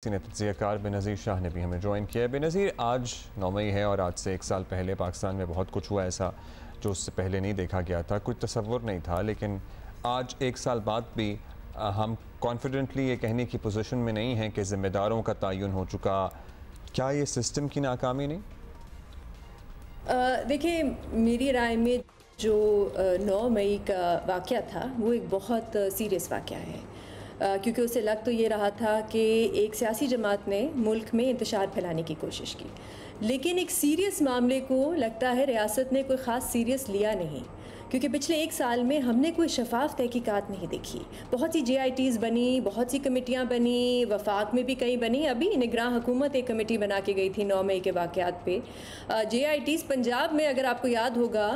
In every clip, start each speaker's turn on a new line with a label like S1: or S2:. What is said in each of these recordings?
S1: तज्ज़ियाकार बेनज़ीर शाह ने भी हमें ज्वाइन किया है। बेनज़ीर, आज 9 मई है और आज से 1 साल पहले पाकिस्तान में बहुत कुछ हुआ ऐसा जो उससे पहले नहीं देखा गया था, कुछ तसव्वुर नहीं था। लेकिन आज 1 साल बाद भी हम कॉन्फिडेंटली ये कहने की पोजीशन में नहीं हैं कि ज़िम्मेदारों का तयन हो चुका। क्या ये सिस्टम की नाकामी नहीं?
S2: देखिए, मेरी राय में जो 9 मई का वाक़या था वो एक बहुत सीरियस वाक़या है, क्योंकि उसे लग तो ये रहा था कि एक सियासी जमात ने मुल्क में इंतशार फैलाने की कोशिश की, लेकिन एक सीरियस मामले को लगता है रियासत ने कोई ख़ास सीरियस लिया नहीं, क्योंकि पिछले 1 साल में हमने कोई शफाफ तहकीकात नहीं देखी। बहुत सी JITs बनी, बहुत सी कमेटियाँ बनी, वफाक में भी कई बनी। अभी निगरान हुकूमत एक कमेटी बना के गई थी 9 मई के वाक़यात पे। JITs पंजाब में, अगर आपको याद होगा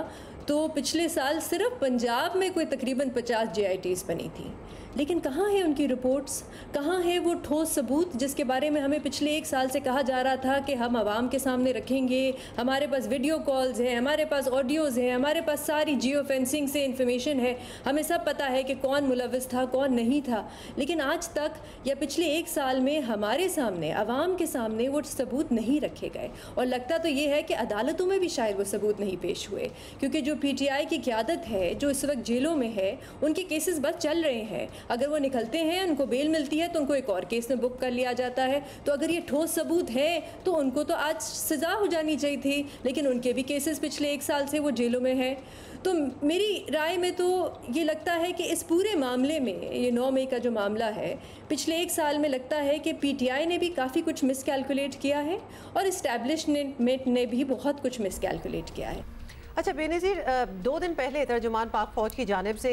S2: तो पिछले साल सिर्फ पंजाब में कोई तकरीबन 50 JITs बनी थी, लेकिन कहाँ है उनकी रिपोर्ट्स, कहाँ है वो ठोस सबूत जिसके बारे में हमें पिछले 1 साल से कहा जा रहा था कि हम आवाम के सामने रखेंगे। हमारे पास वीडियो कॉल्स हैं, हमारे पास ऑडियोज़ हैं, हमारे पास सारी जियो फेंसिंग से इंफॉर्मेशन है, हमें सब पता है कि कौन मुलव्विस था कौन नहीं था। लेकिन आज तक या पिछले 1 साल में हमारे सामने, आवाम के सामने वो सबूत नहीं रखे गए, और लगता तो ये है कि अदालतों में भी शायद वो सबूत नहीं पेश हुए, क्योंकि जो PTI की क़यादत है जो इस वक्त जेलों में है, उनके केसेस बस चल रहे हैं। अगर वो निकलते हैं, उनको बेल मिलती है तो उनको एक और केस में बुक कर लिया जाता है। तो अगर ये ठोस सबूत है तो उनको तो आज सज़ा हो जानी चाहिए थी, लेकिन उनके भी केसेस पिछले 1 साल से वो जेलों में हैं। तो मेरी राय में तो ये लगता है कि इस पूरे मामले में, ये 9 मई का जो मामला है, पिछले 1 साल में लगता है कि PTI ने भी काफ़ी कुछ मिसकैलकुलेट किया है और इस्टेब्लिशमेंट ने भी बहुत कुछ मिसकैलकुलेट किया है।
S3: अच्छा बेनज़ीर, 2 दिन पहले तर्जुमान पाक फ़ौज की जानिब से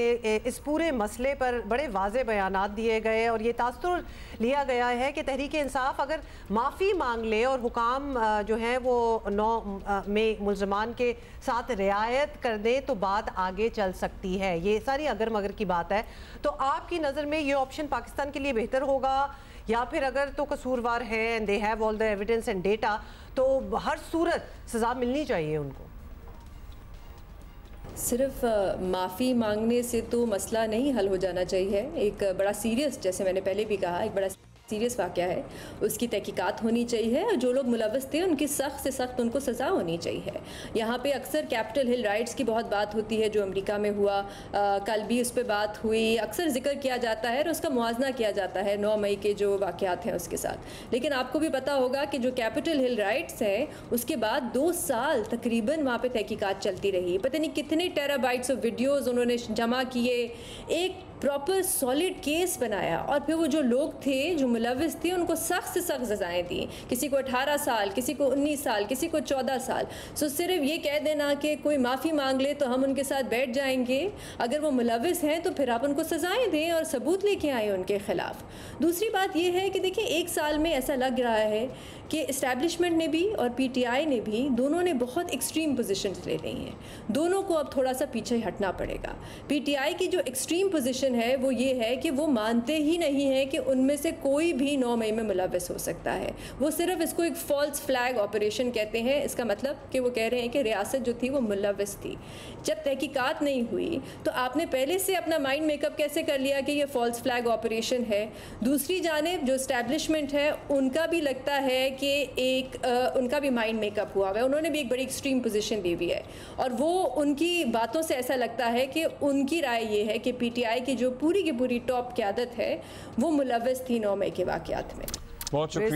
S3: इस पूरे मसले पर बड़े वाज़े बयानात दिए गए और ये तासुर लिया गया है कि तहरीक इंसाफ अगर माफ़ी मांग ले और हुकाम जो हैं वो 9 में मुल्ज़मान के साथ रियायत कर दें तो बात आगे चल सकती है। ये सारी अगर मगर की बात है, तो आपकी नज़र में ये ऑप्शन पाकिस्तान के लिए बेहतर होगा, या फिर अगर तो कसूरवार हैं, they have all the evidence and data, तो हर सूरत सज़ा मिलनी चाहिए उनको?
S2: सिर्फ माफ़ी मांगने से तो मसला नहीं हल हो जाना चाहिए। एक बड़ा सीरियस, जैसे मैंने पहले भी कहा, एक बड़ा सीरियस वाक़या है, उसकी तहकीकात होनी चाहिए और जो लोग मुलव्वस थे उनकी सख्त से सख्त उनको सज़ा होनी चाहिए। यहाँ पे अक्सर कैपिटल हिल राइट्स की बहुत बात होती है जो अमेरिका में हुआ, कल भी उस पर बात हुई, अक्सर जिक्र किया जाता है और उसका मुआवजा किया जाता है 9 मई के जो वाक़यात हैं उसके साथ। लेकिन आपको भी पता होगा कि जो कैपिटल हिल राइट्स हैं उसके बाद 2 साल तकरीबन वहाँ पर तहकीकात चलती रही। पता नहीं कितने टेराबाइट्स ऑफ वीडियोज़ उन्होंने जमा किए, एक प्रॉपर सॉलिड केस बनाया, और फिर वो जो लोग थे जो मुलव्विस थे उनको सख्त से सख्त सज़ाएँ दी। किसी को 18 साल, किसी को 19 साल, किसी को 14 साल। सो सिर्फ ये कह देना कि कोई माफ़ी मांग ले तो हम उनके साथ बैठ जाएंगे, अगर वो मुलव्विस हैं तो फिर आप उनको सज़ाएँ दें और सबूत लेके आए उनके ख़िलाफ़। दूसरी बात ये है कि देखिए, 1 साल में ऐसा लग रहा है कि इस्टेब्लिशमेंट ने भी और PTI ने भी, दोनों ने बहुत एक्सट्रीम पोजीशंस ले ली हैं। दोनों को अब थोड़ा सा पीछे हटना पड़ेगा। PTI की जो एक्सट्रीम पोजीशन है वो ये है कि वो मानते ही नहीं है कि उनमें से कोई भी 9 मई में मुलव्विस हो सकता है। वो सिर्फ इसको एक फॉल्स फ्लैग ऑपरेशन कहते हैं। इसका मतलब कि वो कह रहे हैं कि रियासत जो थी वो मुलव्विस थी। जब तहकीकात नहीं हुई तो आपने पहले से अपना माइंड मेकअप कैसे कर लिया कि ये फॉल्स फ्लैग ऑपरेशन है। दूसरी जानिब जो इस्टेब्लिशमेंट है उनका भी लगता है कि उनका भी माइंड मेकअप हुआ है, उन्होंने भी एक बड़ी एक्सट्रीम पोजीशन ली हुई है, और वो उनकी बातों से ऐसा लगता है कि उनकी राय ये है कि PTI की जो पूरी की पूरी टॉप क़यादत है वो मुलव्विस थी 9 मई के वाक़यात में।
S1: बहुत शुक्रिया।